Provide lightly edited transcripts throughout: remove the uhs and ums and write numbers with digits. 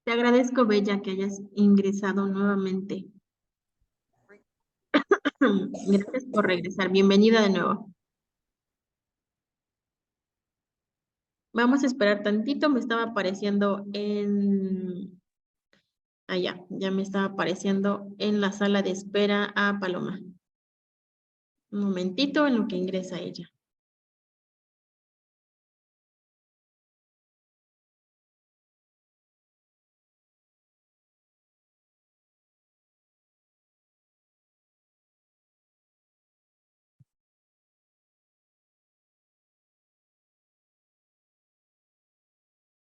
Te agradezco, Bella, que hayas ingresado nuevamente. Gracias por regresar. Bienvenida de nuevo. Vamos a esperar tantito. Me estaba apareciendo en... ya me estaba apareciendo en la sala de espera a Paloma. Un momentito en lo que ingresa ella.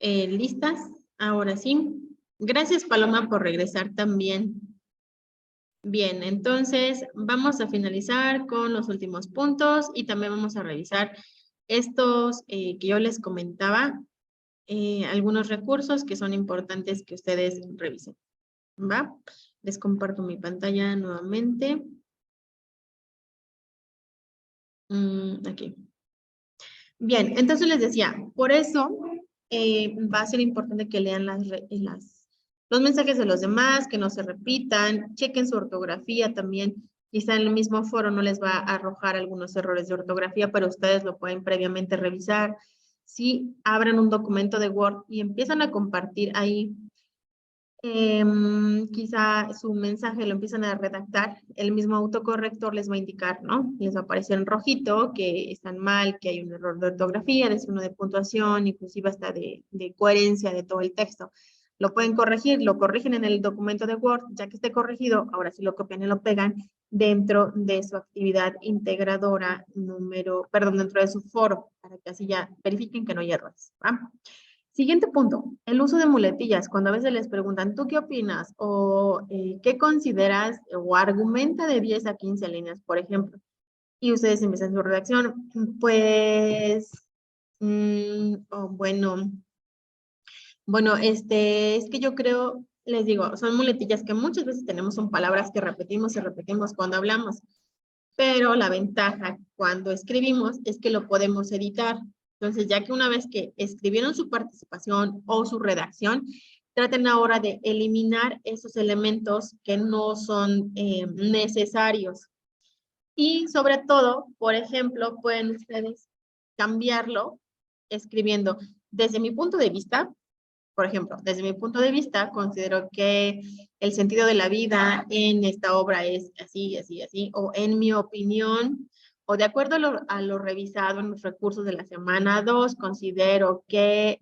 ¿Listas? Ahora sí. Gracias, Paloma, por regresar también. Bien, entonces vamos a finalizar con los últimos puntos y también vamos a revisar estos que yo les comentaba, algunos recursos que son importantes que ustedes revisen. ¿Va? Les comparto mi pantalla nuevamente. Aquí. Bien, entonces les decía, por eso va a ser importante que lean los mensajes de los demás, que no se repitan, chequen su ortografía también. Quizá en el mismo foro no les va a arrojar algunos errores de ortografía, pero ustedes lo pueden previamente revisar. Si abran un documento de Word y empiezan a compartir ahí, quizá su mensaje lo empiezan a redactar, el mismo autocorrector les va a indicar, ¿no? Les va a aparecer en rojito que están mal, que hay un error de ortografía, de signo de puntuación, inclusive hasta de coherencia de todo el texto. Lo pueden corregir, lo corrigen en el documento de Word, ya que esté corregido, ahora sí lo copian y lo pegan dentro de su actividad integradora dentro de su foro, para que así ya verifiquen que no hay errores, ¿va? Siguiente punto, el uso de muletillas. Cuando a veces les preguntan, ¿tú qué opinas? O ¿qué consideras? O argumenta de 10 a 15 líneas, por ejemplo. Y ustedes empiezan su redacción. Pues, bueno, es que yo creo, les digo, son muletillas que muchas veces tenemos, son palabras que repetimos y repetimos cuando hablamos, pero la ventaja cuando escribimos es que lo podemos editar. Entonces, ya que una vez que escribieron su participación o su redacción, traten ahora de eliminar esos elementos que no son necesarios. Y sobre todo, por ejemplo, pueden ustedes cambiarlo escribiendo desde mi punto de vista. Por ejemplo, desde mi punto de vista, considero que el sentido de la vida en esta obra es así, así, así, o en mi opinión, o de acuerdo a lo revisado en los recursos de la semana 2, considero que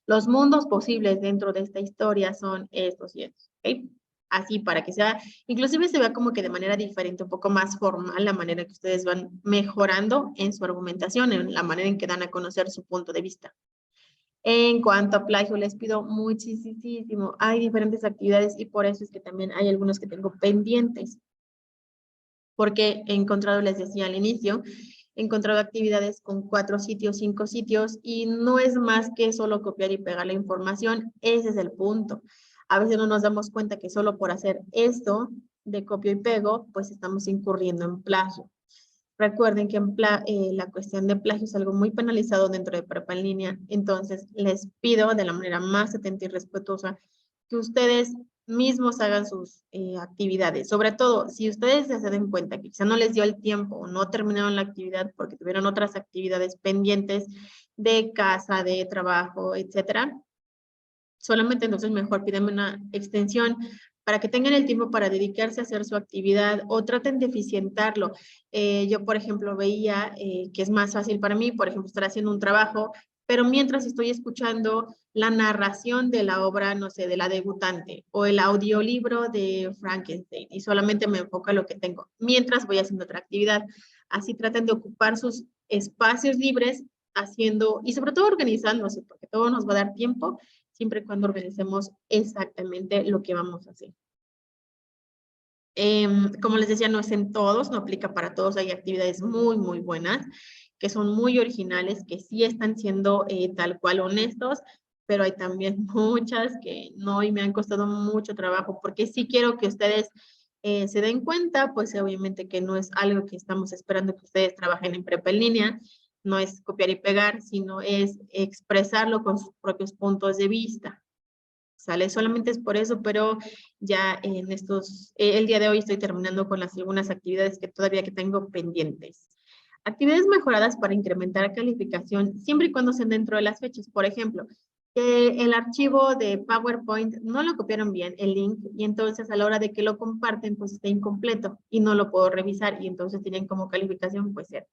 los mundos posibles dentro de esta historia son estos y estos, ¿ok? Así para que sea, inclusive se vea como que de manera diferente, un poco más formal, la manera que ustedes van mejorando en su argumentación, en la manera en que dan a conocer su punto de vista. En cuanto a plagio, les pido muchísimo. Hay diferentes actividades y por eso es que también hay algunos que tengo pendientes. Porque he encontrado, les decía al inicio, he encontrado actividades con 4 sitios, 5 sitios y no es más que solo copiar y pegar la información. Ese es el punto. A veces no nos damos cuenta que solo por hacer esto de copio y pego, pues estamos incurriendo en plagio. Recuerden que la cuestión de plagio es algo muy penalizado dentro de prepa en línea, entonces les pido de la manera más atenta y respetuosa que ustedes mismos hagan sus actividades. Sobre todo, si ustedes se den cuenta que quizá no les dio el tiempo o no terminaron la actividad porque tuvieron otras actividades pendientes de casa, de trabajo, etcétera, solamente entonces mejor pídanme una extensión para que tengan el tiempo para dedicarse a hacer su actividad o traten de eficientarlo. Yo, por ejemplo, veía que es más fácil para mí, por ejemplo, estar haciendo un trabajo, pero mientras estoy escuchando la narración de la obra, no sé, de la debutante o el audiolibro de Frankenstein y solamente me enfoco a lo que tengo mientras voy haciendo otra actividad. Así traten de ocupar sus espacios libres haciendo y sobre todo organizándose, porque todo nos va a dar tiempo siempre y cuando organicemos exactamente lo que vamos a hacer. Como les decía, no es en todos, no aplica para todos, hay actividades muy buenas, que son muy originales, que sí están siendo tal cual honestos, pero hay también muchas que no y me han costado mucho trabajo, porque sí quiero que ustedes se den cuenta, pues obviamente que no es algo que estamos esperando que ustedes trabajen en prepa en línea, no es copiar y pegar, sino es expresarlo con sus propios puntos de vista. ¿sale? Solamente es por eso, pero ya en el día de hoy estoy terminando con algunas actividades que todavía que tengo pendientes. Actividades mejoradas para incrementar calificación siempre y cuando sean dentro de las fechas. Por ejemplo, que el archivo de PowerPoint no lo copiaron bien, el link, y entonces a la hora de que lo comparten, pues está incompleto y no lo puedo revisar y entonces tienen como calificación, pues ser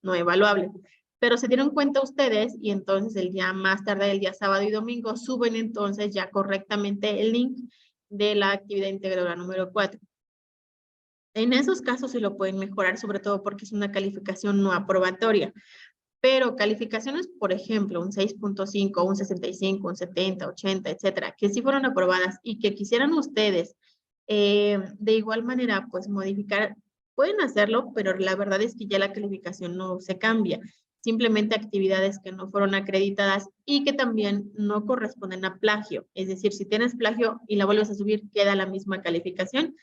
no evaluable. Pero se dieron cuenta ustedes y entonces el día más tarde, el día sábado y domingo, suben entonces ya correctamente el link de la actividad integradora número 4. En esos casos sí lo pueden mejorar, sobre todo porque es una calificación no aprobatoria. Pero calificaciones, por ejemplo, un 6.5, un 65, un 70, 80, etcétera, que sí fueron aprobadas y que quisieran ustedes de igual manera, pues modificar, pueden hacerlo, pero la verdad es que ya la calificación no se cambia. Simplemente actividades que no fueron acreditadas y que también no corresponden a plagio. Es decir, si tienes plagio y la vuelves a subir, queda la misma calificación.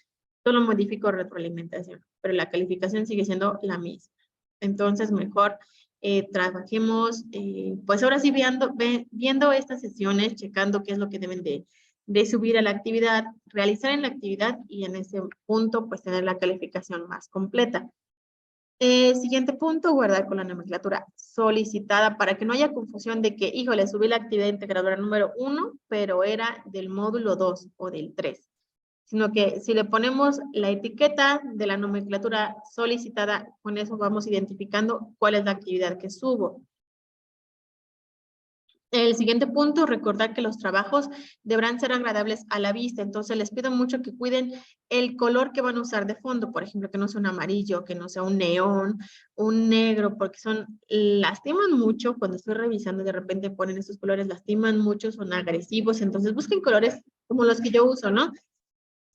Solo modifico retroalimentación, pero la calificación sigue siendo la misma. Entonces, mejor trabajemos, pues ahora sí viendo estas sesiones, checando qué es lo que deben de subir a la actividad, realizar en la actividad y en ese punto, pues tener la calificación más completa. Siguiente punto, guardar con la nomenclatura solicitada para que no haya confusión de que, híjole, subí la actividad integradora número 1, pero era del módulo 2 o del 3. Sino que si le ponemos la etiqueta de la nomenclatura solicitada, con eso vamos identificando cuál es la actividad que subo. El siguiente punto, recordar que los trabajos deberán ser agradables a la vista. Entonces, les pido mucho que cuiden el color que van a usar de fondo. Por ejemplo, que no sea un amarillo, que no sea un neón, un negro, porque lastiman mucho. Cuando estoy revisando, de repente ponen estos colores, lastiman mucho, son agresivos. Entonces, busquen colores como los que yo uso, ¿no?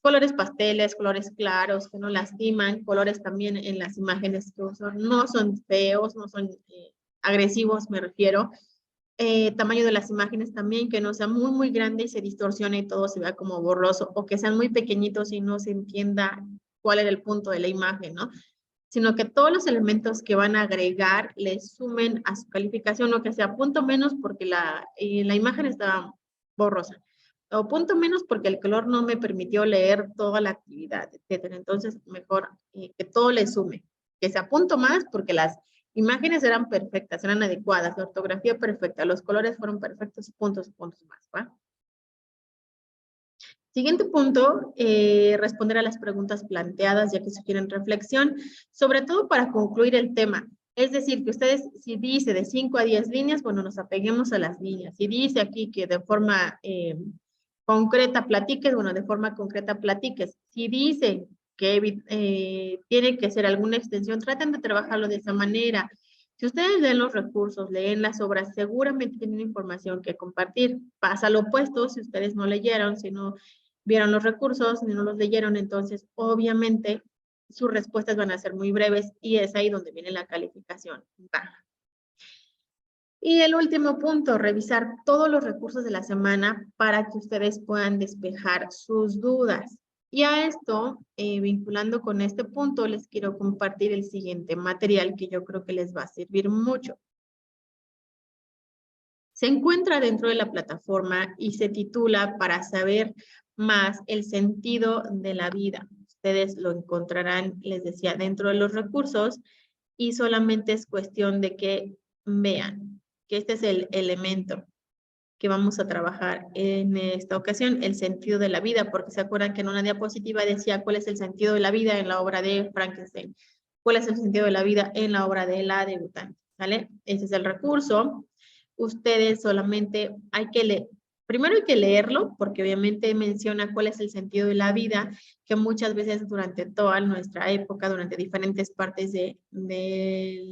Colores pasteles, colores claros, que no lastiman, colores también en las imágenes que uso. No son feos, no son agresivos, me refiero. Tamaño de las imágenes también, que no sea muy, muy grande y se distorsione y todo se vea como borroso, o que sean muy pequeñitos y no se entienda cuál era el punto de la imagen, ¿no? Sino que todos los elementos que van a agregar le sumen a su calificación, o que sea punto menos porque la imagen está borrosa, o punto menos porque el color no me permitió leer toda la actividad, etcétera. Entonces, mejor que todo le sume, que sea punto más porque las imágenes eran perfectas, eran adecuadas, la ortografía perfecta, los colores fueron perfectos, puntos más, ¿va? Siguiente punto, responder a las preguntas planteadas, ya que sugieren reflexión, sobre todo para concluir el tema. Es decir, que ustedes, si dice de 5 a 10 líneas, bueno, nos apeguemos a las líneas. Si dice aquí que de forma concreta platiques, bueno, de forma concreta platiques. Si dice que tiene que ser alguna extensión, traten de trabajarlo de esa manera. Si ustedes leen los recursos, leen las obras, seguramente tienen información que compartir. Pasa lo opuesto, si ustedes no leyeron, si no vieron los recursos, ni no los leyeron, entonces obviamente sus respuestas van a ser muy breves y es ahí donde viene la calificación baja. Y el último punto, revisar todos los recursos de la semana para que ustedes puedan despejar sus dudas. Y a esto, vinculando con este punto, les quiero compartir el siguiente material que yo creo que les va a servir mucho. Se encuentra dentro de la plataforma y se titula Para saber más el sentido de la vida. Ustedes lo encontrarán, les decía, dentro de los recursos y solamente es cuestión de que vean que este es el elemento que vamos a trabajar en esta ocasión, el sentido de la vida, porque se acuerdan que en una diapositiva decía cuál es el sentido de la vida en la obra de Frankenstein, cuál es el sentido de la vida en la obra de La Debutante, ¿vale? Ese es el recurso. Ustedes solamente hay que leer, primero hay que leerlo, porque obviamente menciona cuál es el sentido de la vida, que muchas veces durante toda nuestra época, durante diferentes partes de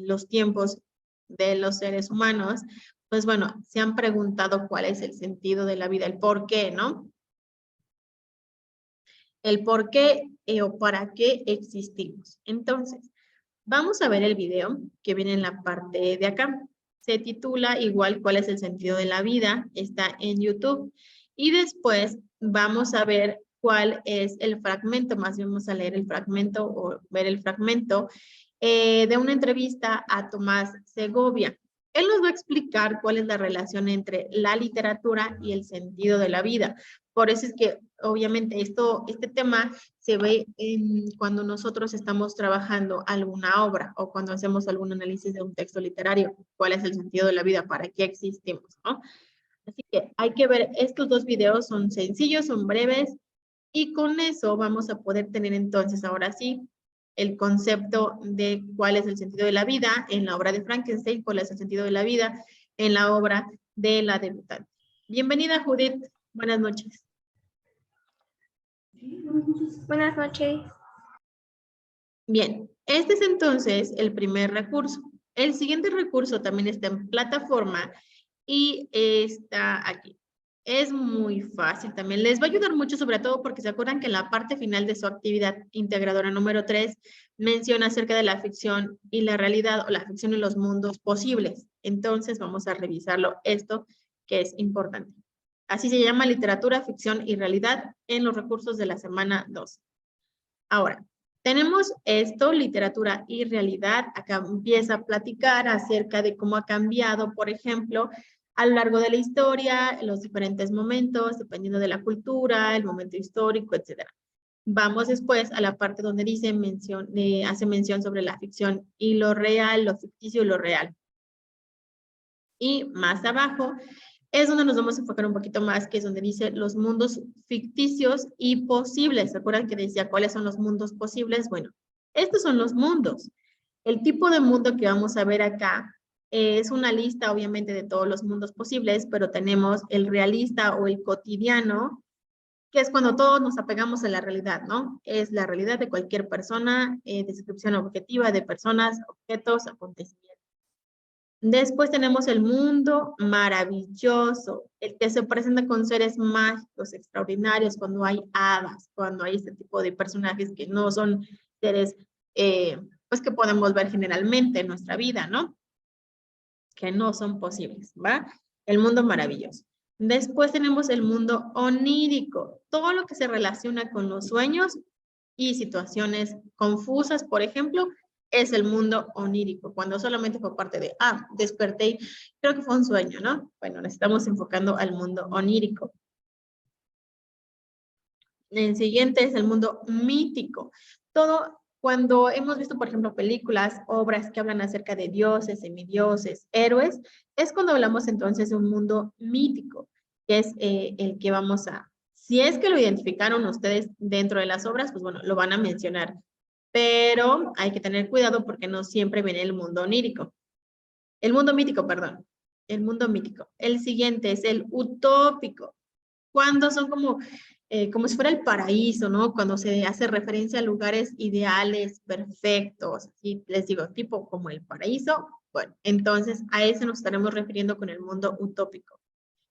los tiempos de los seres humanos, pues bueno, se han preguntado cuál es el sentido de la vida, el por qué, ¿no? El por qué o para qué existimos. Entonces, vamos a ver el video que viene en la parte de acá. Se titula igual ¿Cuál es el sentido de la vida? Está en YouTube. Y después vamos a ver cuál es el fragmento, más bien vamos a leer el fragmento o ver el fragmento de una entrevista a Tomás Segovia. Él nos va a explicar cuál es la relación entre la literatura y el sentido de la vida. Por eso es que, obviamente, este tema se ve cuando nosotros estamos trabajando alguna obra o cuando hacemos algún análisis de un texto literario. ¿Cuál es el sentido de la vida? ¿Para qué existimos? ¿No? Así que hay que ver, estos dos videos son sencillos, son breves, y con eso vamos a poder tener entonces, ahora sí, el concepto de cuál es el sentido de la vida en la obra de Frankenstein, cuál es el sentido de la vida en la obra de La debutante. Bienvenida, Judith. Buenas noches. Buenas noches. Bien, este es entonces el primer recurso. El siguiente recurso también está en plataforma y está aquí. Es muy fácil también. Les va a ayudar mucho, sobre todo porque se acuerdan que en la parte final de su actividad integradora número 3 menciona acerca de la ficción y la realidad o la ficción y los mundos posibles. Entonces vamos a revisarlo esto que es importante. Así se llama literatura, ficción y realidad en los recursos de la semana 2. Ahora, tenemos esto, literatura y realidad. Acá empieza a platicar acerca de cómo ha cambiado, por ejemplo, a lo largo de la historia, los diferentes momentos, dependiendo de la cultura, el momento histórico, etc. Vamos después a la parte donde dice hace mención sobre la ficción y lo real, lo ficticio y lo real. Y más abajo es donde nos vamos a enfocar un poquito más, que es donde dice los mundos ficticios y posibles. ¿Se acuerdan que decía cuáles son los mundos posibles? Bueno, estos son los mundos. El tipo de mundo que vamos a ver acá es una lista, obviamente, de todos los mundos posibles, pero tenemos el realista o el cotidiano, que es cuando todos nos apegamos a la realidad, ¿no? Es la realidad de cualquier persona, descripción objetiva de personas, objetos, acontecimientos. Después tenemos el mundo maravilloso, el que se presenta con seres mágicos, extraordinarios, cuando hay hadas, cuando hay este tipo de personajes que no son seres, pues que podemos ver generalmente en nuestra vida, ¿no? Que no son posibles, ¿va? El mundo maravilloso. Después tenemos el mundo onírico, todo lo que se relaciona con los sueños y situaciones confusas, por ejemplo, es el mundo onírico, cuando solamente fue parte de, desperté y creo que fue un sueño, ¿no? Bueno, nos estamos enfocando al mundo onírico. El siguiente es el mundo mítico. Todo, cuando hemos visto, por ejemplo, películas, obras que hablan acerca de dioses, semidioses, héroes, es cuando hablamos entonces de un mundo mítico, que es el que vamos a, si es que lo identificaron ustedes dentro de las obras, pues bueno, lo van a mencionar. Pero hay que tener cuidado porque no siempre viene el mundo onírico. El mundo mítico, perdón. El mundo mítico. El siguiente es el utópico. Cuando son como si fuera el paraíso, ¿no? Cuando se hace referencia a lugares ideales, perfectos, y les digo, tipo como el paraíso, bueno, entonces a ese nos estaremos refiriendo con el mundo utópico.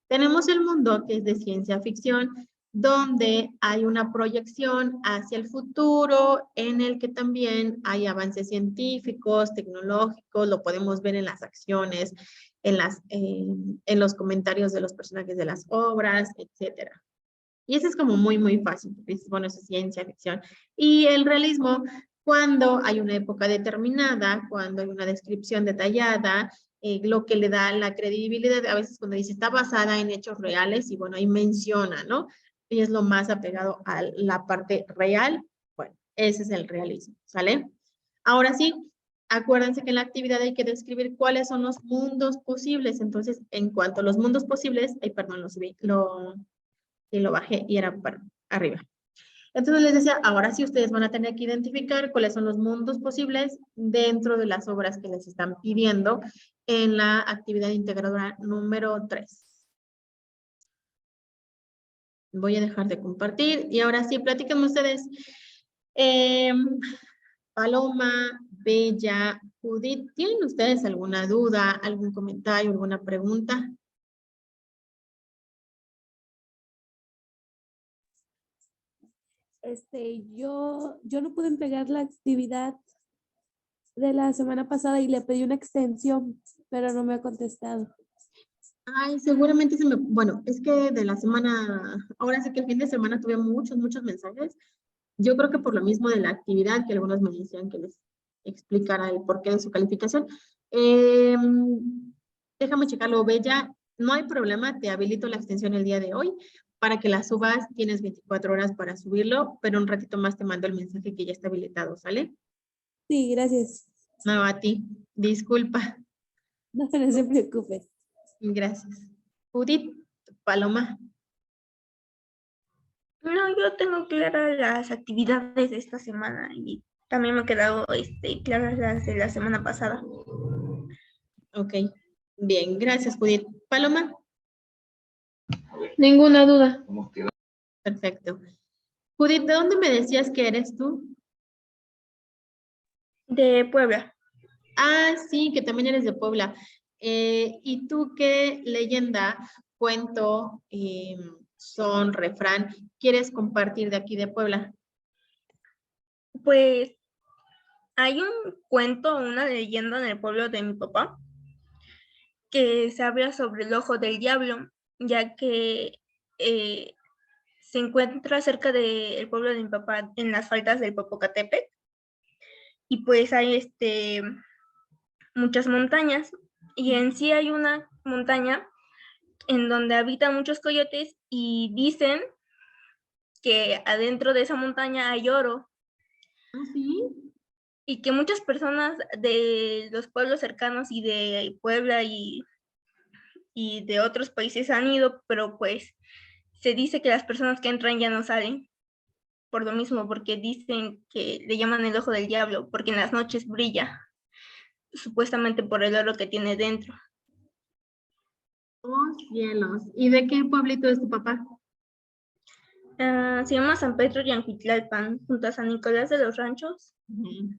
Tenemos el mundo que es de ciencia ficción, donde hay una proyección hacia el futuro, en el que también hay avances científicos, tecnológicos, lo podemos ver en las acciones, en los comentarios de los personajes de las obras, etcétera. Y eso es como muy, muy fácil. Bueno, eso es ciencia ficción. Y el realismo, cuando hay una época determinada, cuando hay una descripción detallada, lo que le da la credibilidad, a veces cuando dice está basada en hechos reales, y bueno, ahí menciona, ¿no? Y es lo más apegado a la parte real. Bueno, ese es el realismo, ¿sale? Ahora sí, acuérdense que en la actividad hay que describir cuáles son los mundos posibles. Entonces, en cuanto a los mundos posibles, perdón, y lo bajé y era para arriba. Entonces les decía, ahora sí ustedes van a tener que identificar cuáles son los mundos posibles dentro de las obras que les están pidiendo en la actividad integradora número 3. Voy a dejar de compartir y ahora sí, platíquenme ustedes. Paloma, Bella, Judith, ¿tienen ustedes alguna duda, algún comentario, alguna pregunta? Yo no pude entregar la actividad de la semana pasada y le pedí una extensión, pero no me ha contestado. Ay, seguramente bueno, es que de la semana, ahora sí que el fin de semana tuve muchos mensajes. Yo creo que por lo mismo de la actividad, que algunos me decían que les explicara el porqué de su calificación. Déjame checarlo, Bella. No hay problema, te habilito la extensión el día de hoy para que la subas. Tienes 24 horas para subirlo, pero un ratito más te mando el mensaje que ya está habilitado, ¿sale? Sí, gracias. No, a ti. Disculpa. No, no se preocupe. Gracias. Judith, Paloma. No, yo tengo claras las actividades de esta semana y también me han quedado claras las de la semana pasada. Ok. Bien, gracias, Judith. Paloma. Ninguna duda. Perfecto. Judith, ¿de dónde me decías que eres tú? De Puebla. Ah, sí, que también eres de Puebla. ¿Y tú qué leyenda, cuento, son, refrán, quieres compartir de aquí de Puebla? Pues hay un cuento, una leyenda en el pueblo de mi papá que se habla sobre el ojo del diablo, ya que eh, se encuentra cerca del pueblo de mi papá en las faldas del Popocatépetl y pues hay muchas montañas y en sí hay una montaña en donde habitan muchos coyotes y dicen que adentro de esa montaña hay oro Ah, sí. y que muchas personas de los pueblos cercanos y de Puebla y de otros países han ido, pero pues se dice que las personas que entran ya no salen por lo mismo, porque dicen que le llaman el ojo del diablo, porque en las noches brilla, supuestamente por el oro que tiene dentro. Oh, cielos. ¿Y de qué pueblito es tu papá? Se llama San Pedro Yanquitlalpan, junto a San Nicolás de los Ranchos. Ujú.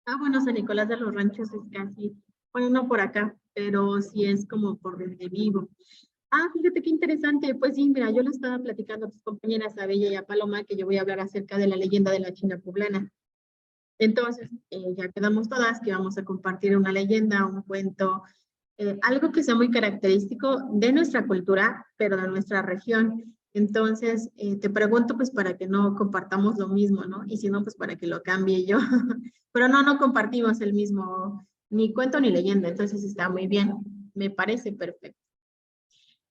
Ah, bueno, San Nicolás de los Ranchos es casi, bueno, no por acá, pero sí es como por donde vivo. Ah, fíjate qué interesante. Pues sí, mira, yo le estaba platicando a tus compañeras, a Bella y a Paloma, que yo voy a hablar acerca de la leyenda de la China poblana. Entonces, ya quedamos todas que vamos a compartir una leyenda, un cuento, algo que sea muy característico de nuestra cultura, pero de nuestra región. Entonces, te pregunto pues para que no compartamos lo mismo, ¿no? Y si no, pues para que lo cambie yo. Pero no, no compartimos el mismo, ni cuento ni leyenda, entonces está muy bien, me parece perfecto.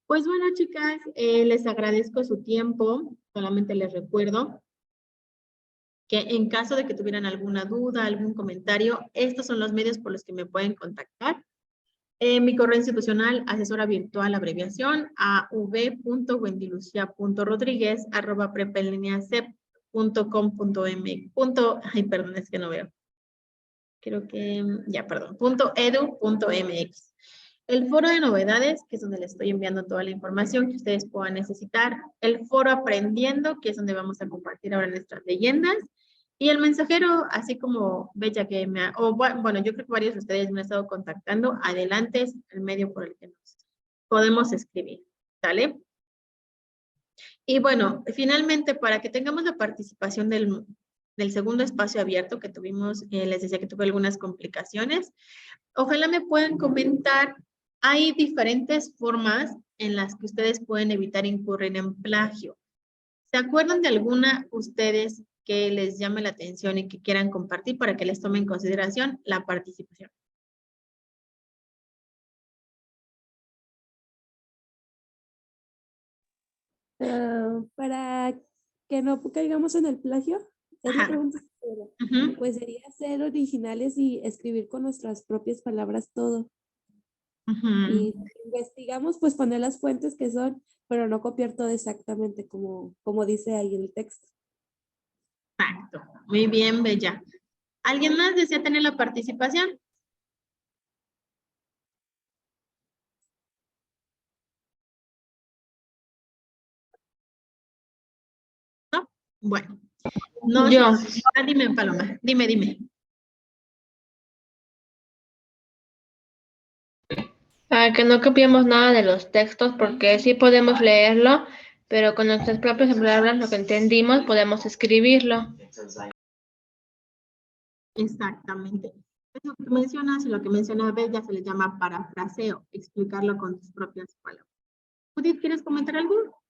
Pues bueno, chicas, les agradezco su tiempo, solamente les recuerdo que en caso de que tuvieran alguna duda, algún comentario, estos son los medios por los que me pueden contactar. Mi correo institucional, asesora virtual, abreviación, av.buendilucia.rodríguez@prepenlineacep.com.m. Ay, perdón, es que no veo. Creo que, ya, perdón, .edu.mx. El foro de novedades, que es donde les estoy enviando toda la información que ustedes puedan necesitar. El foro aprendiendo, que es donde vamos a compartir ahora nuestras leyendas. Y el mensajero, así como Bella que me o bueno, yo creo que varios de ustedes me han estado contactando, adelante es el medio por el que nos podemos escribir, ¿sale? Y bueno, finalmente, para que tengamos la participación del segundo espacio abierto que tuvimos, les decía que tuve algunas complicaciones, ojalá me puedan comentar, hay diferentes formas en las que ustedes pueden evitar incurrir en plagio. ¿Se acuerdan de alguna ustedes que les llame la atención y que quieran compartir para que les tome en consideración la participación? Para que no caigamos en el plagio, es la Ajá. pregunta. Ujú. Pues sería ser originales y escribir con nuestras propias palabras todo. Ujú. Y investigamos, pues poner las fuentes que son, pero no copiar todo exactamente como dice ahí en el texto. Exacto. Muy bien, Bella. ¿Alguien más desea tener la participación? ¿No? Bueno. No, Yo, dime, Paloma. Dime. para que no copiemos nada de los textos, porque sí podemos leerlo, pero con nuestras propias palabras, lo que entendimos, podemos escribirlo. Exactamente. Eso que mencionas y lo que menciona Bella se le llama parafraseo, explicarlo con tus propias palabras. Judith, ¿quieres comentar algo?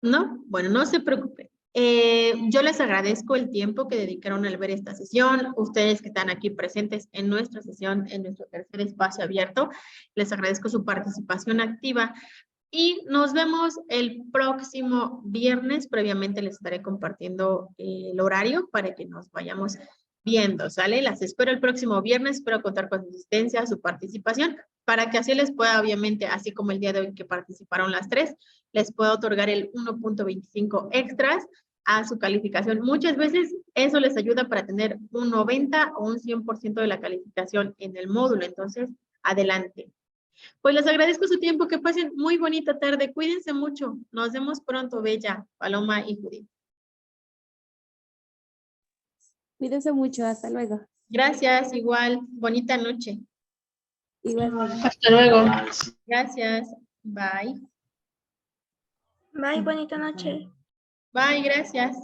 ¿No? Bueno, no se preocupen. Yo les agradezco el tiempo que dedicaron al ver esta sesión. Ustedes que están aquí presentes en nuestra sesión, en nuestro tercer espacio abierto, les agradezco su participación activa. Y nos vemos el próximo viernes. Previamente les estaré compartiendo el horario para que nos vayamos viendo, ¿sale? Las espero el próximo viernes. Espero contar con su asistencia, su participación, para que así les pueda, obviamente, así como el día de hoy que participaron las tres, les puedo otorgar el 1.25 extras a su calificación. Muchas veces eso les ayuda para tener un 90 o un 100% de la calificación en el módulo. Entonces, adelante. Pues les agradezco su tiempo, que pasen muy bonita tarde, cuídense mucho, nos vemos pronto, Bella, Paloma y Judith. Cuídense mucho, hasta luego. Gracias, igual, bonita noche. Igualmente. Hasta luego. Gracias, bye. Bye, bonita noche. Bye, gracias.